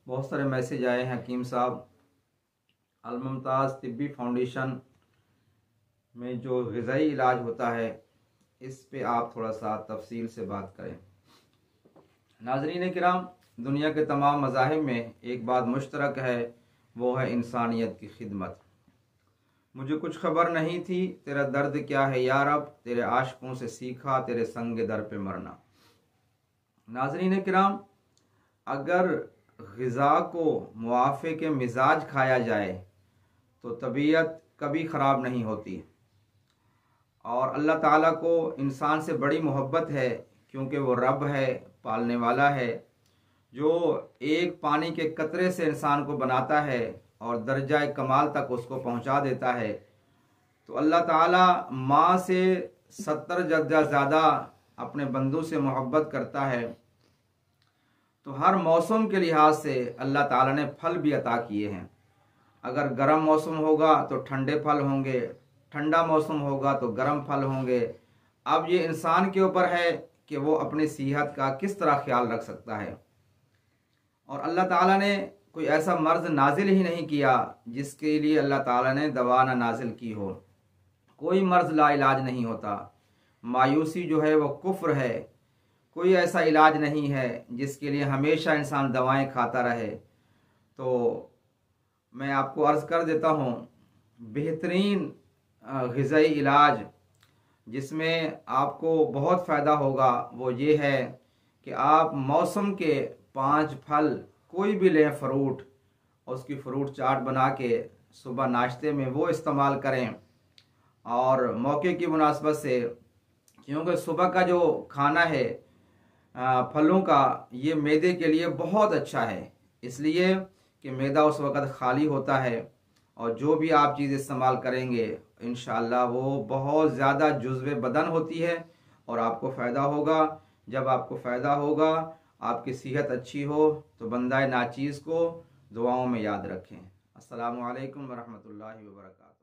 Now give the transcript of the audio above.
बहुत सारे मैसेज आए हैं हकीम साहब, अल मुमताज़ तिब्बी फाउंडेशन में जो ग़िज़ाई इलाज होता है इस पे आप थोड़ा सा तफसील से बात करें। नाज़रीन किराम, दुनिया के तमाम मज़ाहिब में एक बात मुश्तरक है, वो है इंसानियत की खिदमत। मुझे कुछ खबर नहीं थी, तेरा दर्द क्या है या रब, तेरे आशिकों से सीखा, तेरे संग दर पे मरना। नाज़रीन किराम, अगर ग़िज़ा को मुआफ़िक़ मिजाज खाया जाए तो तबीयत कभी ख़राब नहीं होती। और अल्लाह ताला को इंसान से बड़ी मोहब्बत है, क्योंकि वो रब है, पालने वाला है, जो एक पानी के कतरे से इंसान को बनाता है और दर्जा कमाल तक उसको पहुंचा देता है। तो अल्लाह ताला माँ से 70 दर्जा ज़्यादा अपने बंदों से मोहब्बत करता है। तो हर मौसम के लिहाज से अल्लाह ताला ने फल भी अता किए हैं। अगर गर्म मौसम होगा तो ठंडे फल होंगे, ठंडा मौसम होगा तो गर्म फल होंगे। अब ये इंसान के ऊपर है कि वो अपनी सेहत का किस तरह ख्याल रख सकता है। और अल्लाह ताला ने कोई ऐसा मर्ज़ नाजिल ही नहीं किया जिसके लिए अल्लाह ताला ने दवा ना नाजिल की हो। कोई मर्ज़ ला इलाज नहीं होता। मायूसी जो है वो कुफ्र है। कोई ऐसा इलाज नहीं है जिसके लिए हमेशा इंसान दवाएं खाता रहे। तो मैं आपको अर्ज़ कर देता हूँ, बेहतरीन ग़िज़ाई इलाज जिसमें आपको बहुत फ़ायदा होगा वो ये है कि आप मौसम के 5 फल कोई भी लें, फ्रूट, उसकी फ्रूट चाट बना के सुबह नाश्ते में वो इस्तेमाल करें। और मौके की मुनासबत से, क्योंकि सुबह का जो खाना है फलों का, ये मैदे के लिए बहुत अच्छा है, इसलिए कि मैदा उस वक़्त खाली होता है और जो भी आप चीज़ इस्तेमाल करेंगे इंशाअल्लाह वो बहुत ज़्यादा जुज़्व बदन होती है और आपको फ़ायदा होगा। जब आपको फ़ायदा होगा, आपकी सेहत अच्छी हो, तो बंदा नाचीज़ को दुआओं में याद रखें। अस्सलामु अलैकुम वरहमतुल्लाहि वबरकातुहू।